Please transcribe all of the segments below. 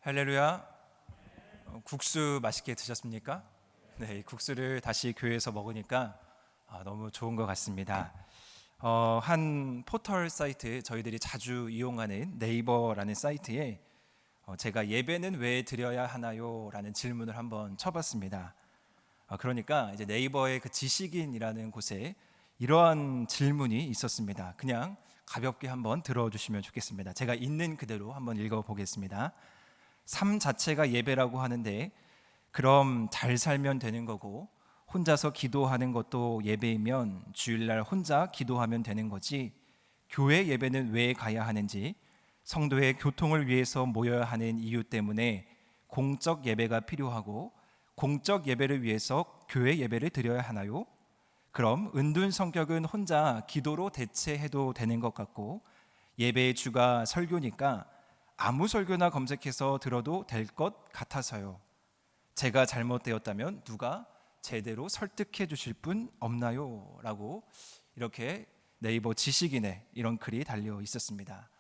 할렐루야. 국수 맛있게 드셨습니까? 네, 이 국수를 다시 교회에서 먹으니까 너무 좋은 것 같습니다. 한 포털 사이트, 저희들이 자주 이용하는 네이버라는 사이트에 제가 예배는 왜 드려야 하나요? 라는 질문을 한번 쳐봤습니다. 그러니까 이제 네이버의 그 지식인이라는 곳에 이러한 질문이 있었습니다. 그냥 가볍게 한번 들어주시면 좋겠습니다. 제가 있는 그대로 한번 읽어보겠습니다. 삶 자체가 예배라고 하는데 그럼 잘 살면 되는 거고 혼자서 기도하는 것도 예배이면 주일날 혼자 기도하면 되는 거지 교회 예배는 왜 가야 하는지 성도의 교통을 위해서 모여야 하는 이유 때문에 공적 예배가 필요하고 공적 예배를 위해서 교회 예배를 드려야 하나요? 그럼 은둔 성격은 혼자 기도로 대체해도 되는 것 같고 예배의 주가 설교니까 아무 설교나 검색해서 들어도 될 것 같아서요. 제가 잘못되었다면 누가 제대로 설득해 주실 분 없나요? 라고 이렇게 네이버 지식인에 이런 글이 달려 있었습니다.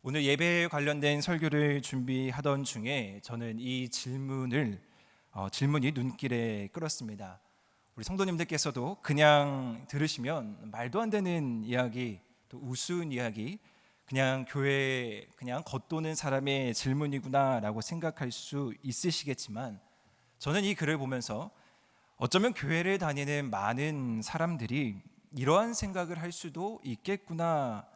오늘 예배에 관련된 설교를 준비하던 중에 저는 이 질문이 눈길에 끌었습니다. 우리 성도님들께서도 그냥 들으시면 말도 안 되는 이야기, 또 우스운 이야기, 그냥 교회에 그냥 겉도는 사람의 질문이구나라고 생각할 수 있으시겠지만 저는 이 글을 보면서 어쩌면 교회를 다니는 많은 사람들이 이러한 생각을 할 수도 있겠구나.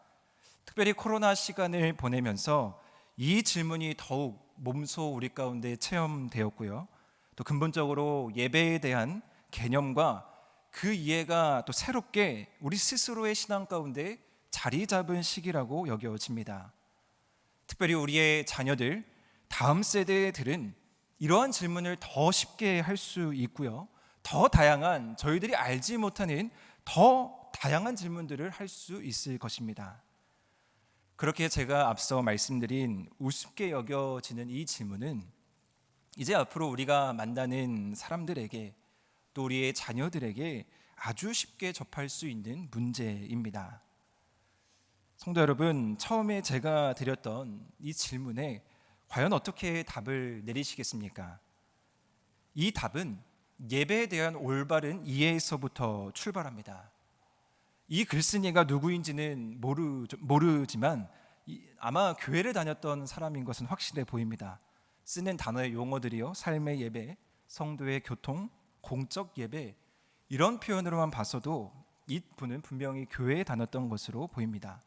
특별히 코로나 시간을 보내면서 이 질문이 더욱 몸소 우리 가운데 체험되었고요. 또 근본적으로 예배에 대한 개념과 그 이해가 또 새롭게 우리 스스로의 신앙 가운데 자리 잡은 시기라고 여겨집니다. 특별히 우리의 자녀들, 다음 세대들은 이러한 질문을 더 쉽게 할 수 있고요. 더 다양한, 저희들이 알지 못하는 더 다양한 질문들을 할 수 있을 것입니다. 그렇게 제가 앞서 말씀드린 우습게 여겨지는 이 질문은 이제 앞으로 우리가 만나는 사람들에게 또 우리의 자녀들에게 아주 쉽게 접할 수 있는 문제입니다. 성도 여러분, 처음에 제가 드렸던 이 질문에 과연 어떻게 답을 내리시겠습니까? 이 답은 예배에 대한 올바른 이해에서부터 출발합니다. 이 글쓴이가 누구인지는 모르지만 아마 교회를 다녔던 사람인 것은 확실해 보입니다. 쓰는 단어의 용어들이요, 삶의 예배, 성도의 교통, 공적 예배, 이런 표현으로만 봤어도 이분은 분명히 교회에 다녔던 것으로 보입니다.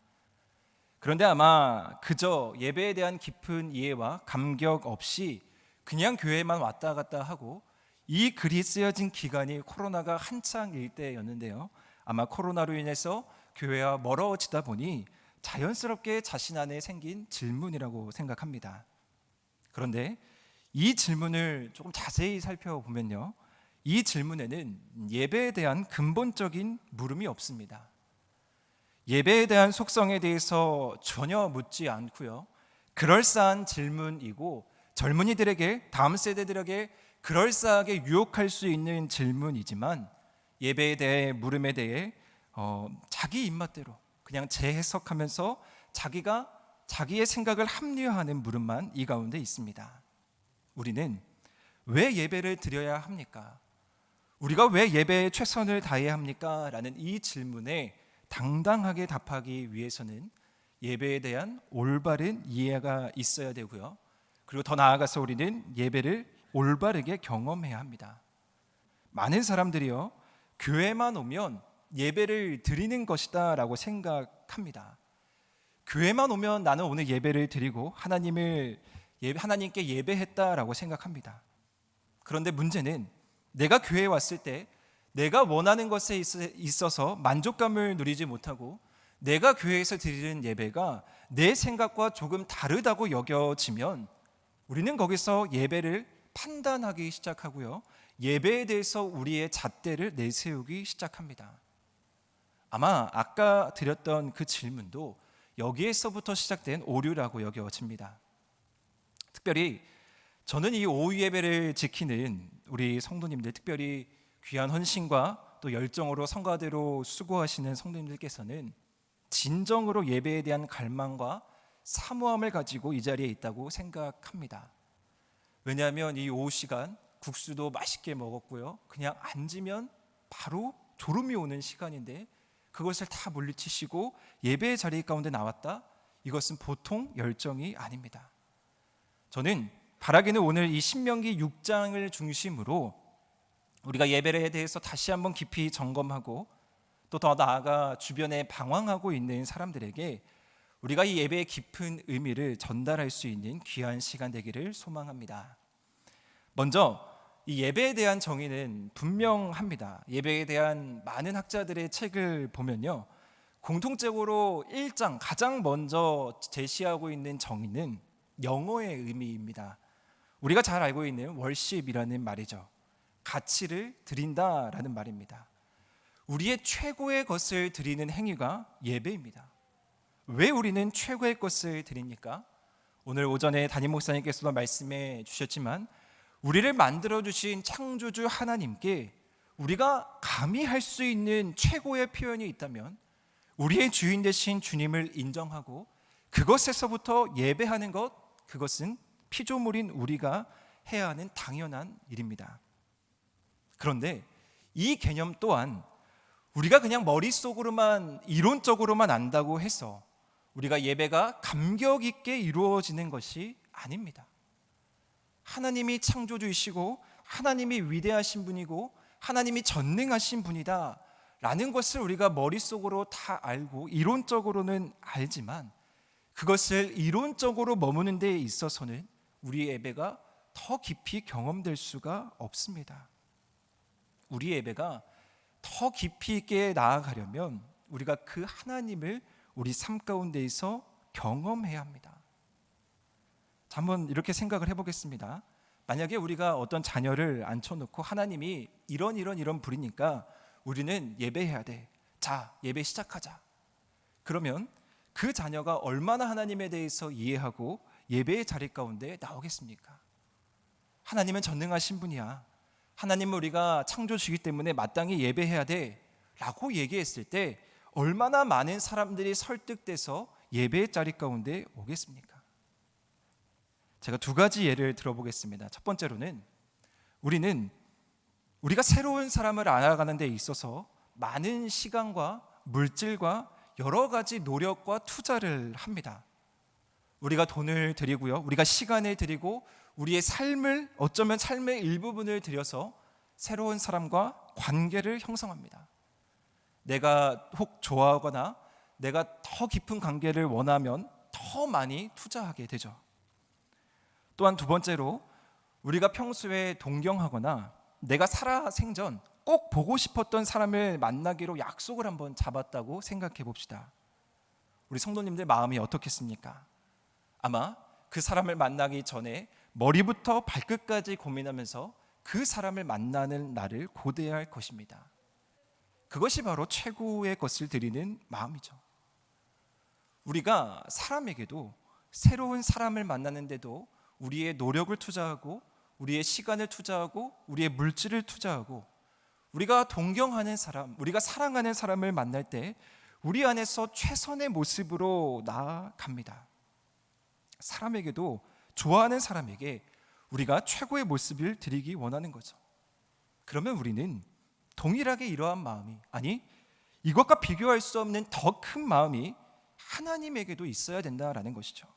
그런데 아마 그저 예배에 대한 깊은 이해와 감격 없이 그냥 교회만 왔다 갔다 하고 이 글이 쓰여진 기간이 코로나가 한창일 때였는데요. 아마 코로나로 인해서 교회와 멀어지다 보니 자연스럽게 자신 안에 생긴 질문이라고 생각합니다. 그런데 이 질문을 조금 자세히 살펴보면요, 이 질문에는 예배에 대한 근본적인 물음이 없습니다. 예배에 대한 속성에 대해서 전혀 묻지 않고요, 그럴싸한 질문이고 젊은이들에게, 다음 세대들에게 그럴싸하게 유혹할 수 있는 질문이지만 예배에 대해 물음에 대해 자기 입맛대로 그냥 재해석하면서 자기가 자기의 생각을 합리화하는 물음만 이 가운데 있습니다. 우리는 왜 예배를 드려야 합니까? 우리가 왜 예배에 최선을 다해야 합니까? 라는 이 질문에 당당하게 답하기 위해서는 예배에 대한 올바른 이해가 있어야 되고요. 그리고 더 나아가서 우리는 예배를 올바르게 경험해야 합니다. 많은 사람들이요, 교회만 오면 예배를 드리는 것이다 라고 생각합니다. 교회만 오면 나는 오늘 예배를 드리고 하나님께 예배했다라고 생각합니다. 그런데 문제는 내가 교회에 왔을 때 내가 원하는 것에 있어서 만족감을 누리지 못하고 내가 교회에서 드리는 예배가 내 생각과 조금 다르다고 여겨지면 우리는 거기서 예배를 판단하기 시작하고요, 예배에 대해서 우리의 잣대를 내세우기 시작합니다. 아마 아까 드렸던 그 질문도 여기에서부터 시작된 오류라고 여겨집니다. 특별히 저는 이 오후 예배를 지키는 우리 성도님들, 특별히 귀한 헌신과 또 열정으로 성가대로 수고하시는 성도님들께서는 진정으로 예배에 대한 갈망과 사모함을 가지고 이 자리에 있다고 생각합니다. 왜냐하면 이 오후 시간 국수도 맛있게 먹었고요. 그냥 앉으면 바로 졸음이 오는 시간인데 그것을 다 물리치시고 예배의 자리 가운데 나왔다. 이것은 보통 열정이 아닙니다. 저는 바라기는 오늘 이 신명기 6장을 중심으로 우리가 예배에 대해서 다시 한번 깊이 점검하고 또 더 나아가 주변에 방황하고 있는 사람들에게 우리가 이 예배의 깊은 의미를 전달할 수 있는 귀한 시간 되기를 소망합니다. 먼저 이 예배에 대한 정의는 분명합니다. 예배에 대한 많은 학자들의 책을 보면요, 공통적으로 1장 가장 먼저 제시하고 있는 정의는 영어의 의미입니다. 우리가 잘 알고 있는 월십이라는 말이죠. 가치를 드린다라는 말입니다. 우리의 최고의 것을 드리는 행위가 예배입니다. 왜 우리는 최고의 것을 드립니까? 오늘 오전에 담임 목사님께서도 말씀해 주셨지만 우리를 만들어주신 창조주 하나님께 우리가 감히 할 수 있는 최고의 표현이 있다면 우리의 주인 되신 주님을 인정하고 그것에서부터 예배하는 것, 그것은 피조물인 우리가 해야 하는 당연한 일입니다. 그런데 이 개념 또한 우리가 그냥 머릿속으로만 이론적으로만 안다고 해서 우리가 예배가 감격 있게 이루어지는 것이 아닙니다. 하나님이 창조주이시고 하나님이 위대하신 분이고 하나님이 전능하신 분이다 라는 것을 우리가 머릿속으로 다 알고 이론적으로는 알지만 그것을 이론적으로 머무는 데 있어서는 우리의 예배가 더 깊이 경험될 수가 없습니다. 우리의 예배가 더 깊이 있게 나아가려면 우리가 그 하나님을 우리 삶 가운데에서 경험해야 합니다. 한번 이렇게 생각을 해보겠습니다. 만약에 우리가 어떤 자녀를 앉혀놓고 하나님이 이런 불이니까 우리는 예배해야 돼. 자, 예배 시작하자. 그러면 그 자녀가 얼마나 하나님에 대해서 이해하고 예배의 자리 가운데 나오겠습니까? 하나님은 전능하신 분이야. 하나님은 우리가 창조주이기 때문에 마땅히 예배해야 돼 라고 얘기했을 때 얼마나 많은 사람들이 설득돼서 예배의 자리 가운데 오겠습니까? 제가 두 가지 예를 들어보겠습니다. 첫 번째로는 우리가 새로운 사람을 알아가는 데 있어서 많은 시간과 물질과 여러 가지 노력과 투자를 합니다. 우리가 돈을 들이고요, 우리가 시간을 들이고 우리의 삶을, 어쩌면 삶의 일부분을 들여서 새로운 사람과 관계를 형성합니다. 내가 혹 좋아하거나 내가 더 깊은 관계를 원하면 더 많이 투자하게 되죠. 또한 두 번째로 우리가 평소에 동경하거나 내가 살아생전 꼭 보고 싶었던 사람을 만나기로 약속을 한번 잡았다고 생각해 봅시다. 우리 성도님들 마음이 어떻겠습니까? 아마 그 사람을 만나기 전에 머리부터 발끝까지 고민하면서 그 사람을 만나는 날을 고대할 것입니다. 그것이 바로 최고의 것을 드리는 마음이죠. 우리가 사람에게도 새로운 사람을 만나는데도 우리의 노력을 투자하고 우리의 시간을 투자하고 우리의 물질을 투자하고 우리가 동경하는 사람, 우리가 사랑하는 사람을 만날 때 우리 안에서 최선의 모습으로 나아갑니다. 사람에게도 좋아하는 사람에게 우리가 최고의 모습을 드리기 원하는 거죠. 그러면 우리는 동일하게 이러한 마음이, 아니 이것과 비교할 수 없는 더 큰 마음이 하나님에게도 있어야 된다라는 것이죠.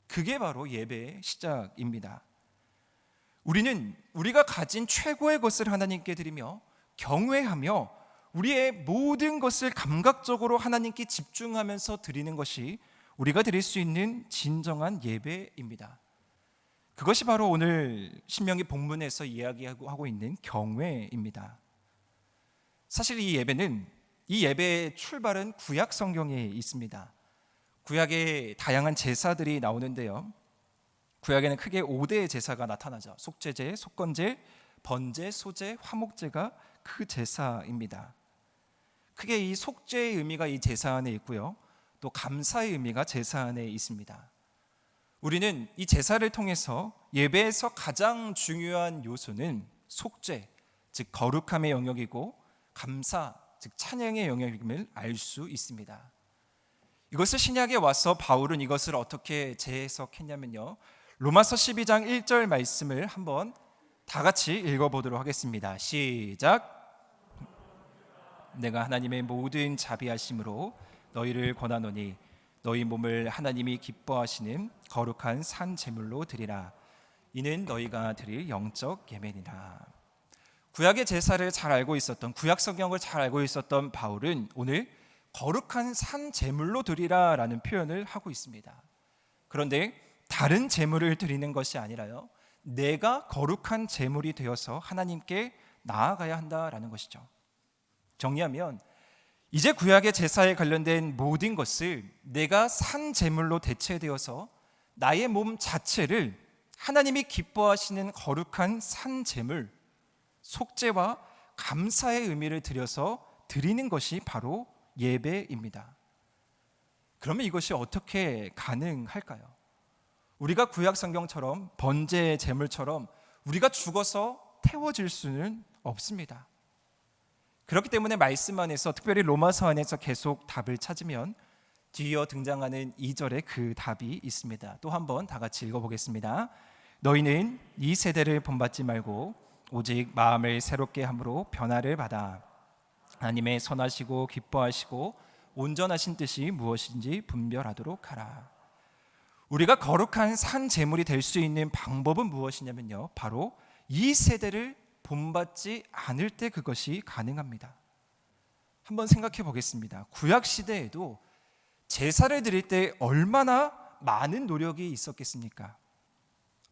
그게 바로 예배의 시작입니다. 우리는 우리가 가진 최고의 것을 하나님께 드리며 경외하며 우리의 모든 것을 감각적으로 하나님께 집중하면서 드리는 것이 우리가 드릴 수 있는 진정한 예배입니다. 그것이 바로 오늘 신명기 본문에서 이야기하고 있는 경외입니다. 사실 이 예배의 출발은 구약 성경에 있습니다. 구약에 다양한 제사들이 나오는데요, 구약에는 크게 5대의 제사가 나타나죠. 속죄제, 속건제, 번제, 소제, 화목제가 그 제사입니다. 크게 이 속죄의 의미가 이 제사 안에 있고요, 또 감사의 의미가 제사 안에 있습니다. 우리는 이 제사를 통해서 예배에서 가장 중요한 요소는 속죄, 즉 거룩함의 영역이고 감사, 즉 찬양의 영역임을 알 수 있습니다. 이것을 신약에 와서 바울은 이것을 어떻게 재해석했냐면요, 로마서 12장 1절 말씀을 한번 다 같이 읽어보도록 하겠습니다. 시작. 내가 하나님의 모든 자비하심으로 너희를 권하노니 너희 몸을 하나님이 기뻐하시는 거룩한 산 제물로 드리라. 이는 너희가 드릴 영적 예배니라. 구약의 제사를 잘 알고 있었던, 구약 성경을 잘 알고 있었던 바울은 오늘 거룩한 산 제물로 드리라 라는 표현을 하고 있습니다. 그런데 다른 제물을 드리는 것이 아니라요, 내가 거룩한 제물이 되어서 하나님께 나아가야 한다라는 것이죠. 정리하면 이제 구약의 제사에 관련된 모든 것을 내가 산 제물로 대체되어서 나의 몸 자체를 하나님이 기뻐하시는 거룩한 산 제물, 속죄와 감사의 의미를 들여서 드리는 것이 바로 예배입니다. 그러면 이것이 어떻게 가능할까요? 우리가 구약 성경처럼 번제 제물처럼 우리가 죽어서 태워질 수는 없습니다. 그렇기 때문에 말씀 안에서, 특별히 로마서 안에서 계속 답을 찾으면 뒤이어 등장하는 2절에 그 답이 있습니다. 또 한번 다 같이 읽어보겠습니다. 너희는 이 세대를 본받지 말고 오직 마음을 새롭게 함으로 변화를 받아 하나님의 선하시고 기뻐하시고 온전하신 뜻이 무엇인지 분별하도록 하라. 우리가 거룩한 산 제물이 될 수 있는 방법은 무엇이냐면요, 바로 이 세대를 본받지 않을 때 그것이 가능합니다. 한번 생각해 보겠습니다. 구약 시대에도 제사를 드릴 때 얼마나 많은 노력이 있었겠습니까?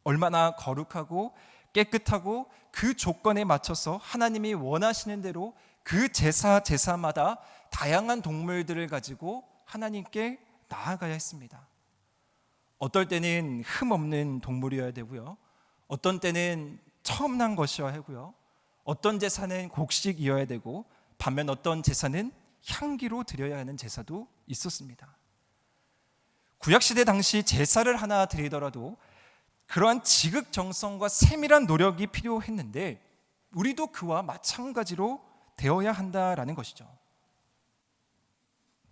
얼마나 거룩하고 깨끗하고 그 조건에 맞춰서 하나님이 원하시는 대로 그 제사마다 다양한 동물들을 가지고 하나님께 나아가야 했습니다. 어떨 때는 흠 없는 동물이어야 되고요, 어떤 때는 처음 난 것이어야 하고요, 어떤 제사는 곡식이어야 되고, 반면 어떤 제사는 향기로 드려야 하는 제사도 있었습니다. 구약시대 당시 제사를 하나 드리더라도 그러한 지극정성과 세밀한 노력이 필요했는데 우리도 그와 마찬가지로 되어야 한다라는 것이죠.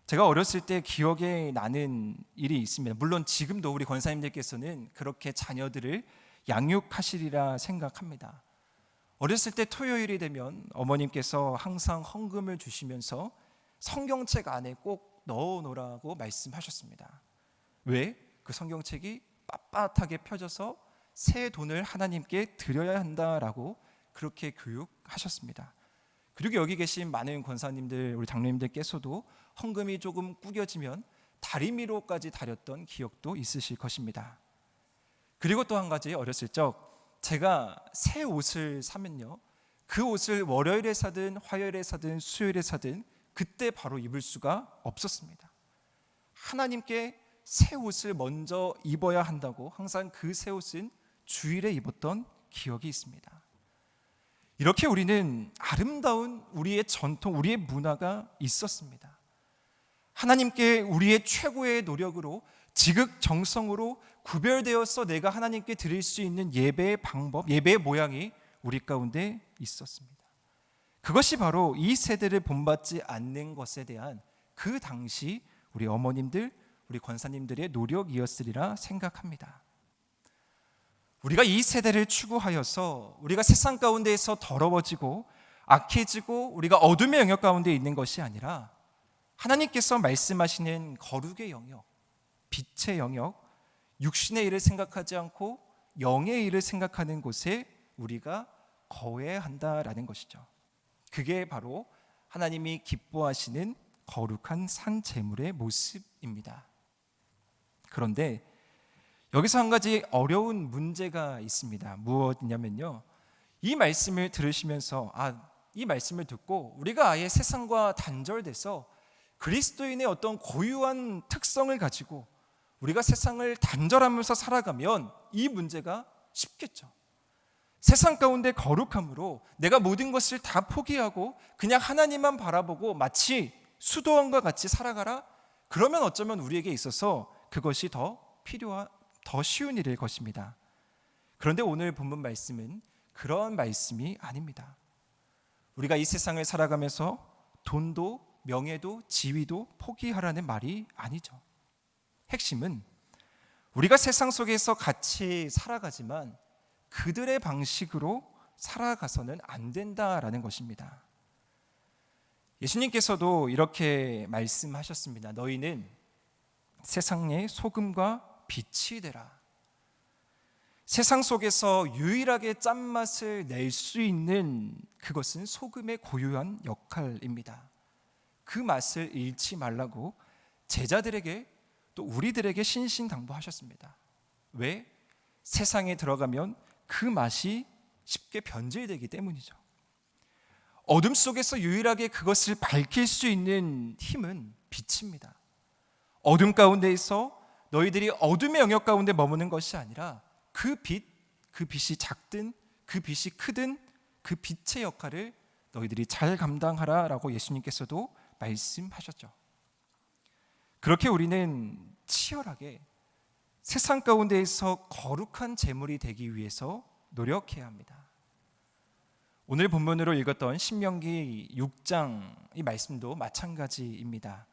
제가 어렸을 때 기억에 나는 일이 있습니다. 물론 지금도 우리 권사님들께서는 그렇게 자녀들을 양육하시리라 생각합니다. 어렸을 때 토요일이 되면 어머님께서 항상 헌금을 주시면서 성경책 안에 꼭 넣어놓으라고 말씀하셨습니다. 왜? 그 성경책이 빳빳하게 펴져서 새 돈을 하나님께 드려야 한다라고 그렇게 교육하셨습니다. 그리고 여기 계신 많은 권사님들, 우리 장로님들께서도 헌금이 조금 구겨지면 다리미로까지 다렸던 기억도 있으실 것입니다. 그리고 또 한 가지, 어렸을 적 제가 새 옷을 사면요, 그 옷을 월요일에 사든 화요일에 사든 수요일에 사든 그때 바로 입을 수가 없었습니다. 하나님께 새 옷을 먼저 입어야 한다고 항상 그 새 옷은 주일에 입었던 기억이 있습니다. 이렇게 우리는 아름다운 우리의 전통, 우리의 문화가 있었습니다. 하나님께 우리의 최고의 노력으로 지극정성으로 구별되어서 내가 하나님께 드릴 수 있는 예배의 방법, 예배의 모양이 우리 가운데 있었습니다. 그것이 바로 이 세대를 본받지 않는 것에 대한 그 당시 우리 어머님들, 우리 권사님들의 노력이었으리라 생각합니다. 우리가 이 세대를 추구하여서 우리가 세상 가운데에서 더러워지고 악해지고 우리가 어둠의 영역 가운데 있는 것이 아니라 하나님께서 말씀하시는 거룩의 영역, 빛의 영역, 육신의 일을 생각하지 않고 영의 일을 생각하는 곳에 우리가 거해야 한다라는 것이죠. 그게 바로 하나님이 기뻐하시는 거룩한 산 제물의 모습입니다. 그런데 여기서 한 가지 어려운 문제가 있습니다. 무엇이냐면요, 이 말씀을 들으시면서 이 말씀을 듣고 우리가 아예 세상과 단절돼서 그리스도인의 어떤 고유한 특성을 가지고 우리가 세상을 단절하면서 살아가면 이 문제가 쉽겠죠. 세상 가운데 거룩함으로 내가 모든 것을 다 포기하고 그냥 하나님만 바라보고 마치 수도원과 같이 살아가라? 그러면 어쩌면 우리에게 있어서 그것이 더 쉬운 일일 것입니다. 그런데 오늘 본문 말씀은 그런 말씀이 아닙니다. 우리가 이 세상을 살아가면서 돈도 명예도 지위도 포기하라는 말이 아니죠. 핵심은 우리가 세상 속에서 같이 살아가지만 그들의 방식으로 살아가서는 안 된다라는 것입니다. 예수님께서도 이렇게 말씀하셨습니다. 너희는 세상의 소금과 빛이 되라. 세상 속에서 유일하게 짠맛을 낼 수 있는 그것은 소금의 고유한 역할입니다. 그 맛을 잃지 말라고 제자들에게 또 우리들에게 신신당부하셨습니다. 왜? 세상에 들어가면 그 맛이 쉽게 변질되기 때문이죠. 어둠 속에서 유일하게 그것을 밝힐 수 있는 힘은 빛입니다. 어둠 가운데에서 너희들이 어둠의 영역 가운데 머무는 것이 아니라 그 빛이 작든 그 빛이 크든 그 빛의 역할을 너희들이 잘 감당하라라고 예수님께서도 말씀하셨죠. 그렇게 우리는 치열하게 세상 가운데에서 거룩한 제물이 되기 위해서 노력해야 합니다. 오늘 본문으로 읽었던 신명기 6장 이 말씀도 마찬가지입니다.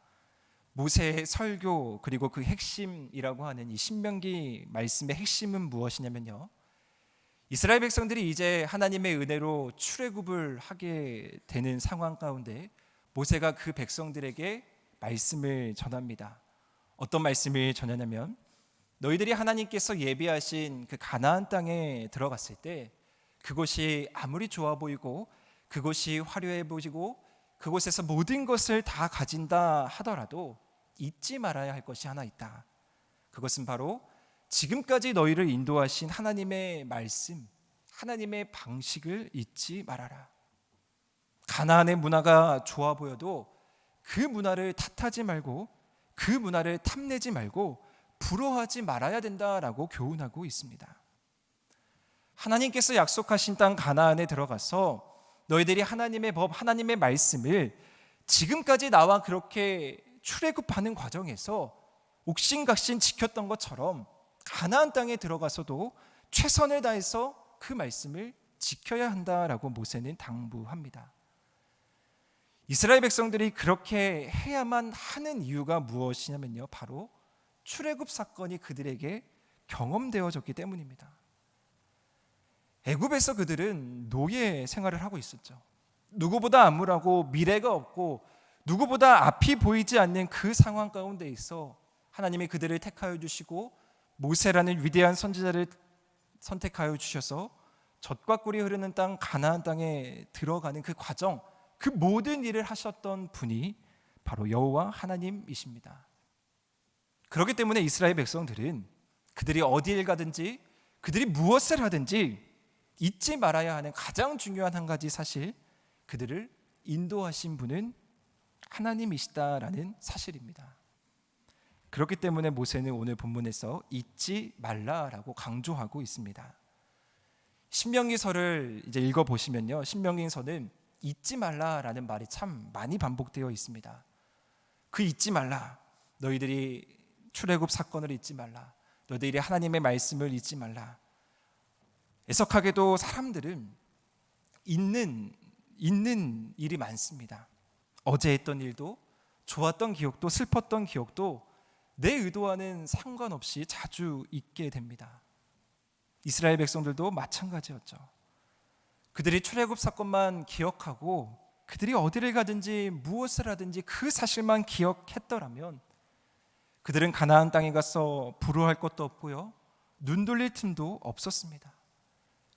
모세의 설교 그리고 그 핵심이라고 하는 이 신명기 말씀의 핵심은 무엇이냐면요, 이스라엘 백성들이 이제 하나님의 은혜로 출애굽을 하게 되는 상황 가운데 모세가 그 백성들에게 말씀을 전합니다. 어떤 말씀을 전하냐면, 너희들이 하나님께서 예비하신 그 가나안 땅에 들어갔을 때 그곳이 아무리 좋아 보이고 그곳이 화려해 보이고 그곳에서 모든 것을 다 가진다 하더라도 잊지 말아야 할 것이 하나 있다. 그것은 바로 지금까지 너희를 인도하신 하나님의 말씀, 하나님의 방식을 잊지 말아라. 가나안의 문화가 좋아 보여도 그 문화를 탓하지 말고 그 문화를 탐내지 말고 부러워하지 말아야 된다라고 교훈하고 있습니다. 하나님께서 약속하신 땅 가나안에 들어가서 너희들이 하나님의 법, 하나님의 말씀을 지금까지 나와 그렇게 출애굽하는 과정에서 옥신각신 지켰던 것처럼 가나안 땅에 들어가서도 최선을 다해서 그 말씀을 지켜야 한다라고 모세는 당부합니다. 이스라엘 백성들이 그렇게 해야만 하는 이유가 무엇이냐면요, 바로 출애굽 사건이 그들에게 경험되어졌기 때문입니다. 애굽에서 그들은 노예 생활을 하고 있었죠. 누구보다 암울하고 미래가 없고 누구보다 앞이 보이지 않는 그 상황 가운데 있어 하나님이 그들을 택하여 주시고 모세라는 위대한 선지자를 선택하여 주셔서 젖과 꿀이 흐르는 땅 가나안 땅에 들어가는 그 과정, 그 모든 일을 하셨던 분이 바로 여호와 하나님이십니다. 그렇기 때문에 이스라엘 백성들은 그들이 어디를 가든지 그들이 무엇을 하든지 잊지 말아야 하는 가장 중요한 한 가지 사실, 그들을 인도하신 분은 하나님이시다라는 사실입니다. 그렇기 때문에 모세는 오늘 본문에서 잊지 말라라고 강조하고 있습니다. 신명기서를 이제 읽어보시면요, 신명기서는 잊지 말라라는 말이 참 많이 반복되어 있습니다. 그 잊지 말라, 너희들이 출애굽 사건을 잊지 말라, 너희들이 하나님의 말씀을 잊지 말라. 애석하게도 사람들은 잊는 일이 많습니다. 어제 했던 일도, 좋았던 기억도, 슬펐던 기억도 내 의도와는 상관없이 자주 잊게 됩니다. 이스라엘 백성들도 마찬가지였죠. 그들이 출애굽 사건만 기억하고 그들이 어디를 가든지 무엇을 하든지 그 사실만 기억했더라면 그들은 가나안 땅에 가서 부러워할 것도 없고요, 눈 돌릴 틈도 없었습니다.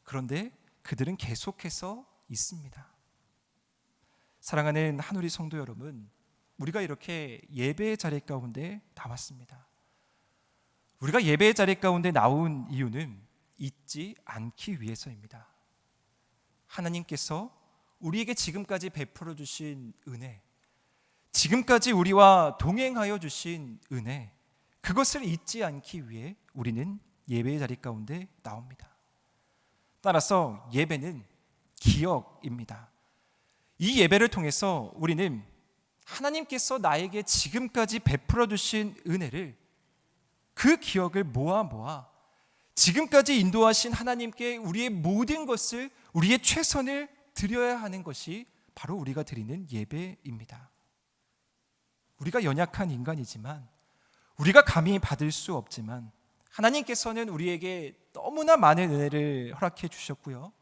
그런데 그들은 계속해서 있습니다. 사랑하는 한우리 성도 여러분, 우리가 이렇게 예배의 자리 가운데 나왔습니다. 우리가 예배의 자리 가운데 나온 이유는 잊지 않기 위해서입니다. 하나님께서 우리에게 지금까지 베풀어 주신 은혜, 지금까지 우리와 동행하여 주신 은혜, 그것을 잊지 않기 위해 우리는 예배의 자리 가운데 나옵니다. 따라서 예배는 기억입니다. 이 예배를 통해서 우리는 하나님께서 나에게 지금까지 베풀어 주신 은혜를, 그 기억을 모아 지금까지 인도하신 하나님께 우리의 모든 것을, 우리의 최선을 드려야 하는 것이 바로 우리가 드리는 예배입니다. 우리가 연약한 인간이지만, 우리가 감히 받을 수 없지만 하나님께서는 우리에게 너무나 많은 은혜를 허락해 주셨고요.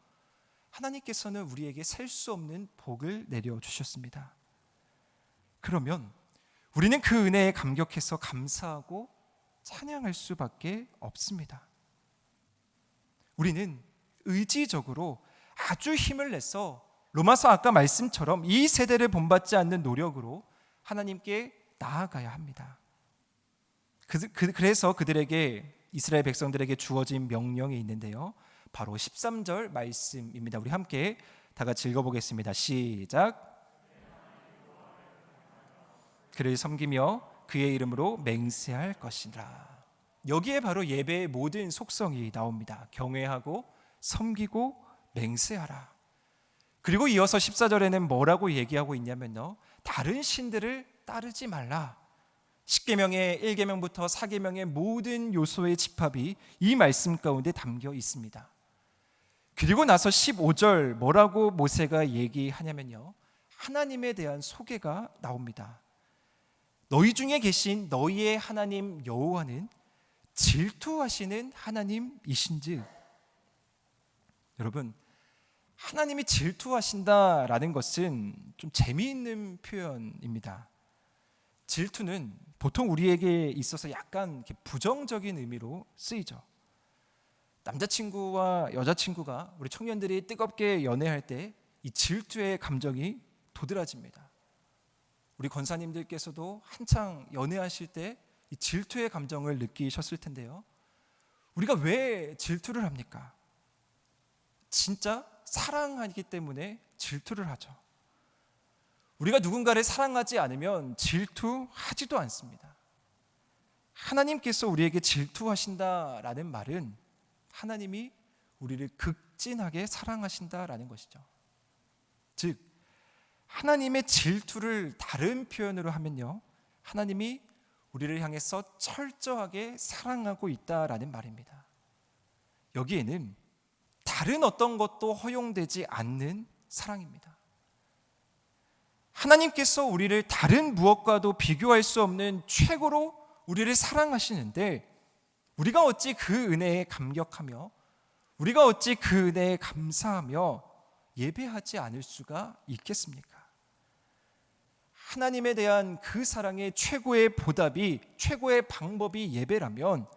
하나님께서는 우리에게 셀 수 없는 복을 내려 주셨습니다. 그러면 우리는 그 은혜에 감격해서 감사하고 찬양할 수밖에 없습니다. 우리는 의지적으로 아주 힘을 내서 로마서 아까 말씀처럼 이 세대를 본받지 않는 노력으로 하나님께 나아가야 합니다. 그래서 그들에게, 이스라엘 백성들에게 주어진 명령이 있는데요, 바로 13절 말씀입니다. 우리 함께 다 같이 읽어보겠습니다. 시작. 그를 섬기며 그의 이름으로 맹세할 것이라. 여기에 바로 예배의 모든 속성이 나옵니다. 경외하고 섬기고 맹세하라. 그리고 이어서 14절에는 뭐라고 얘기하고 있냐면요, 다른 신들을 따르지 말라. 10계명의 1계명부터 4계명의 모든 요소의 집합이 이 말씀 가운데 담겨 있습니다. 그리고 나서 15절 뭐라고 모세가 얘기하냐면요, 하나님에 대한 소개가 나옵니다. 너희 중에 계신 너희의 하나님 여호와는 질투하시는 하나님이신즉. 여러분, 하나님이 질투하신다라는 것은 좀 재미있는 표현입니다. 질투는 보통 우리에게 있어서 약간 이렇게 부정적인 의미로 쓰이죠. 남자친구와 여자친구가, 우리 청년들이 뜨겁게 연애할 때 이 질투의 감정이 도드라집니다. 우리 권사님들께서도 한창 연애하실 때 이 질투의 감정을 느끼셨을 텐데요, 우리가 왜 질투를 합니까? 진짜 사랑하기 때문에 질투를 하죠. 우리가 누군가를 사랑하지 않으면 질투하지도 않습니다. 하나님께서 우리에게 질투하신다라는 말은 하나님이 우리를 극진하게 사랑하신다라는 것이죠. 즉, 하나님의 질투를 다른 표현으로 하면요, 하나님이 우리를 향해서 철저하게 사랑하고 있다라는 말입니다. 여기에는 다른 어떤 것도 허용되지 않는 사랑입니다. 하나님께서 우리를 다른 무엇과도 비교할 수 없는 최고로 우리를 사랑하시는데, 우리가 어찌 그 은혜에 감격하며, 우리가 어찌 그 은혜에 감사하며 예배하지 않을 수가 있겠습니까? 하나님에 대한 그 사랑의 최고의 보답이, 최고의 방법이 예배라면,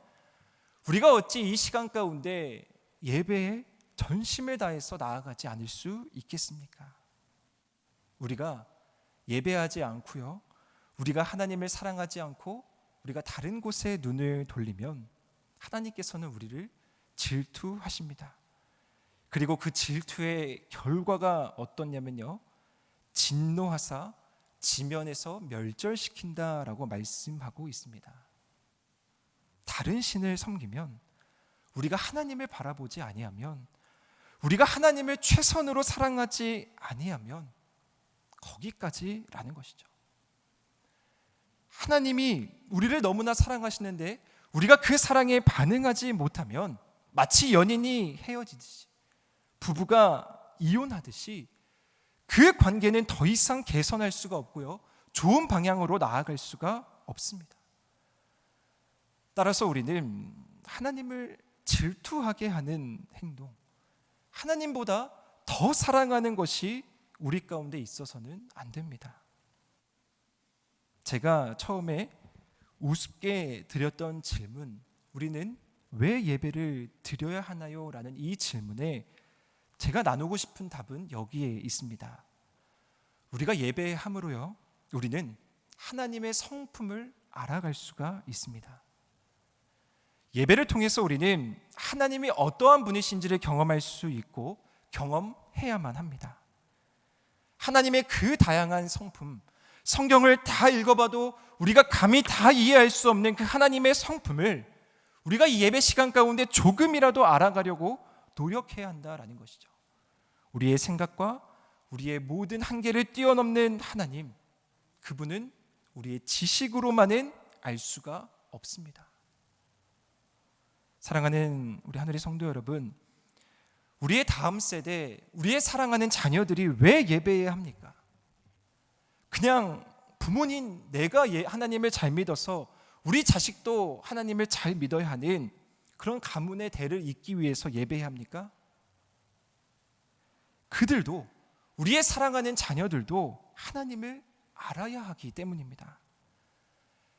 우리가 어찌 이 시간 가운데 예배에 전심을 다해서 나아가지 않을 수 있겠습니까? 우리가 예배하지 않고요, 우리가 하나님을 사랑하지 않고 우리가 다른 곳에 눈을 돌리면 하나님께서는 우리를 질투하십니다. 그리고 그 질투의 결과가 어떻냐면요, 진노하사 지면에서 멸절시킨다라고 말씀하고 있습니다. 다른 신을 섬기면, 우리가 하나님을 바라보지 아니하면, 우리가 하나님을 최선으로 사랑하지 아니하면 거기까지라는 것이죠. 하나님이 우리를 너무나 사랑하시는데 우리가 그 사랑에 반응하지 못하면 마치 연인이 헤어지듯이, 부부가 이혼하듯이 그 관계는 더 이상 개선할 수가 없고요, 좋은 방향으로 나아갈 수가 없습니다. 따라서 우리는 하나님을 질투하게 하는 행동, 하나님보다 더 사랑하는 것이 우리 가운데 있어서는 안 됩니다. 제가 처음에 우습게 드렸던 질문, 우리는 왜 예배를 드려야 하나요? 라는 이 질문에 제가 나누고 싶은 답은 여기에 있습니다. 우리가 예배함으로요, 우리는 하나님의 성품을 알아갈 수가 있습니다. 예배를 통해서 우리는 하나님이 어떠한 분이신지를 경험할 수 있고 경험해야만 합니다. 하나님의 그 다양한 성품, 성경을 다 읽어봐도 우리가 감히 다 이해할 수 없는 그 하나님의 성품을 우리가 이 예배 시간 가운데 조금이라도 알아가려고 노력해야 한다라는 것이죠. 우리의 생각과 우리의 모든 한계를 뛰어넘는 하나님, 그분은 우리의 지식으로만은 알 수가 없습니다. 사랑하는 우리 하늘의 성도 여러분, 우리의 다음 세대, 우리의 사랑하는 자녀들이 왜 예배해야 합니까? 그냥 부모님, 내가 하나님을 잘 믿어서 우리 자식도 하나님을 잘 믿어야 하는 그런 가문의 대를 잇기 위해서 예배해야 합니까? 그들도, 우리의 사랑하는 자녀들도 하나님을 알아야 하기 때문입니다.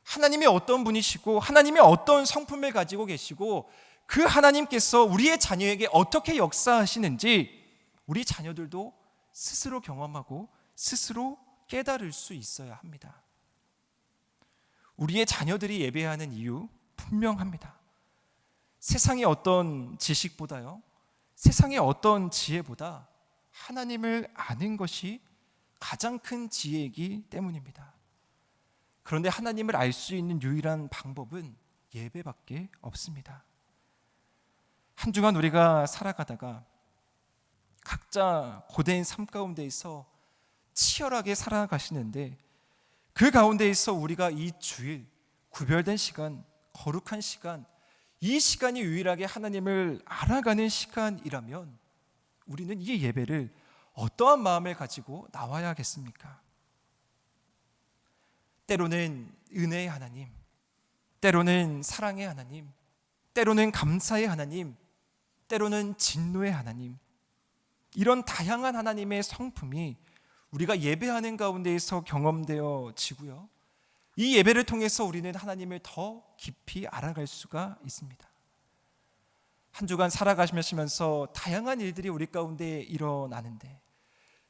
하나님이 어떤 분이시고 하나님이 어떤 성품을 가지고 계시고 그 하나님께서 우리의 자녀에게 어떻게 역사하시는지 우리 자녀들도 스스로 경험하고 스스로 깨달을 수 있어야 합니다. 우리의 자녀들이 예배하는 이유 분명합니다. 세상의 어떤 지식보다요, 세상의 어떤 지혜보다 하나님을 아는 것이 가장 큰 지혜이기 때문입니다. 그런데 하나님을 알 수 있는 유일한 방법은 예배밖에 없습니다. 한 주간 우리가 살아가다가 각자 고된 삶 가운데에서 치열하게 살아가시는데 그 가운데에서 우리가 이 주일 구별된 시간, 거룩한 시간, 이 시간이 유일하게 하나님을 알아가는 시간이라면 우리는 이 예배를 어떠한 마음을 가지고 나와야겠습니까? 때로는 은혜의 하나님, 때로는 사랑의 하나님, 때로는 감사의 하나님, 때로는 진노의 하나님, 이런 다양한 하나님의 성품이 우리가 예배하는 가운데에서 경험되어지고요, 이 예배를 통해서 우리는 하나님을 더 깊이 알아갈 수가 있습니다. 한 주간 살아가시면서 다양한 일들이 우리 가운데 일어나는데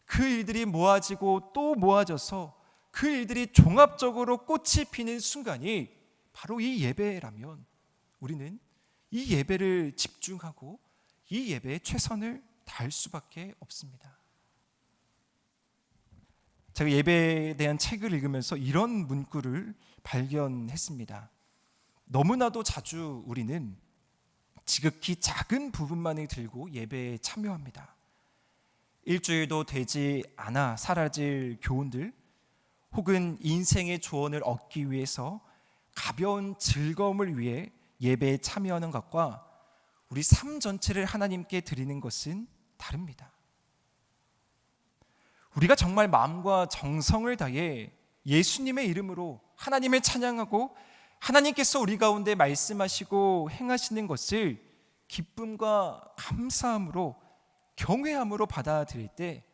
그 일들이 모아지고 또 모아져서 그 일들이 종합적으로 꽃이 피는 순간이 바로 이 예배라면 우리는 이 예배를 집중하고 이 예배에 최선을 다할 수밖에 없습니다. 제가 예배에 대한 책을 읽으면서 이런 문구를 발견했습니다. 너무나도 자주 우리는 지극히 작은 부분만을 들고 예배에 참여합니다. 일주일도 되지 않아 사라질 교훈들, 혹은 인생의 조언을 얻기 위해서 가벼운 즐거움을 위해 예배에 참여하는 것과 우리 삶 전체를 하나님께 드리는 것은 다릅니다. 우리가 정말 마음과 정성을 다해 예수님의 이름으로 하나님을 찬양하고 하나님께서 우리 가운데 말씀하시고 행하시는 것을 기쁨과 감사함으로, 경외함으로 받아들일 때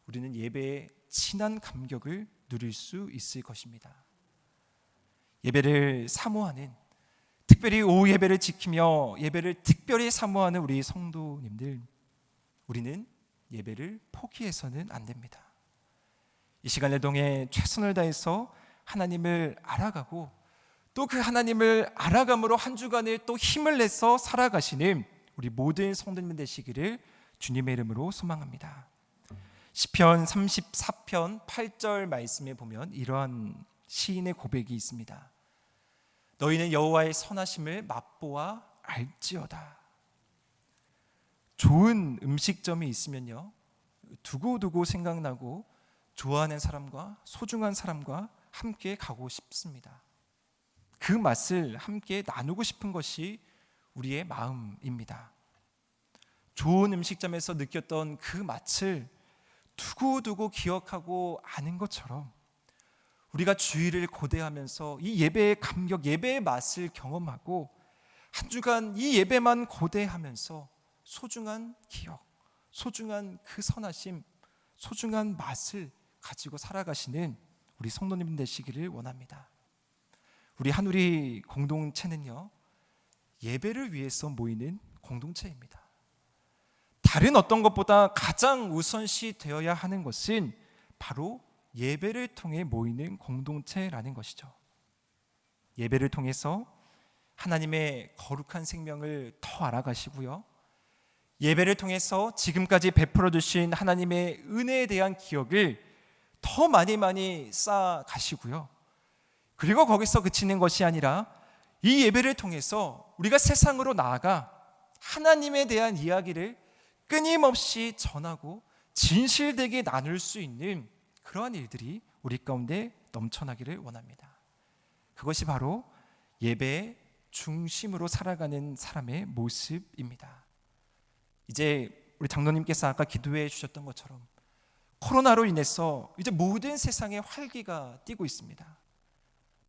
우리는 예배의 진한 감격을 누릴 수 있을 것입니다. 예배를 사모하는, 특별히 오후 예배를 지키며 예배를 특별히 사모하는 우리 성도님들, 우리는 예배를 포기해서는 안 됩니다. 이 시간을 통해 최선을 다해서 하나님을 알아가고 또 그 하나님을 알아감으로 한 주간을 또 힘을 내서 살아가시는 우리 모든 성도님 되시기를 주님의 이름으로 소망합니다. 시편 34편 8절 말씀에 보면 이러한 시인의 고백이 있습니다. 너희는 여호와의 선하심을 맛보아 알지어다. 좋은 음식점이 있으면요, 두고두고 생각나고 좋아하는 사람과 소중한 사람과 함께 가고 싶습니다. 그 맛을 함께 나누고 싶은 것이 우리의 마음입니다. 좋은 음식점에서 느꼈던 그 맛을 두고두고 기억하고 아는 것처럼 우리가 주일을 고대하면서 이 예배의 감격, 예배의 맛을 경험하고 한 주간 이 예배만 고대하면서 소중한 기억, 소중한 그 선하심, 소중한 맛을 가지고 살아가시는 우리 성도님 되시기를 원합니다. 우리 한우리 공동체는요, 예배를 위해서 모이는 공동체입니다. 다른 어떤 것보다 가장 우선시 되어야 하는 것은 바로 예배를 통해 모이는 공동체라는 것이죠. 예배를 통해서 하나님의 거룩한 생명을 더 알아가시고요, 예배를 통해서 지금까지 베풀어 주신 하나님의 은혜에 대한 기억을 더 많이 쌓아가시고요, 그리고 거기서 그치는 것이 아니라 이 예배를 통해서 우리가 세상으로 나아가 하나님에 대한 이야기를 끊임없이 전하고 진실되게 나눌 수 있는 그러한 일들이 우리 가운데 넘쳐나기를 원합니다. 그것이 바로 예배의 중심으로 살아가는 사람의 모습입니다. 이제 우리 장로님께서 아까 기도해 주셨던 것처럼 코로나로 인해서 이제 모든 세상에 활기가 띠고 있습니다.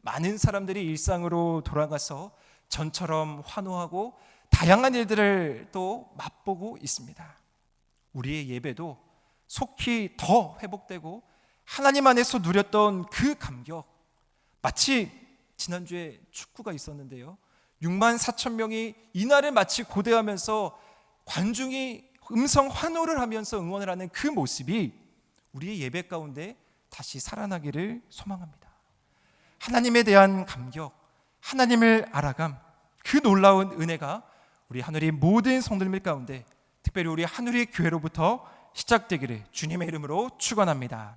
많은 사람들이 일상으로 돌아가서 전처럼 환호하고 다양한 일들을 또 맛보고 있습니다. 우리의 예배도 속히 더 회복되고 하나님 안에서 누렸던 그 감격, 마치 지난주에 축구가 있었는데요, 6만 4천 명이 이날을 마치 고대하면서 관중이 음성 환호를 하면서 응원을 하는 그 모습이 우리의 예배 가운데 다시 살아나기를 소망합니다. 하나님에 대한 감격, 하나님을 알아감, 그 놀라운 은혜가 우리 하늘의 모든 성도님들 가운데, 특별히 우리 하늘의 교회로부터 시작되기를 주님의 이름으로 축원합니다.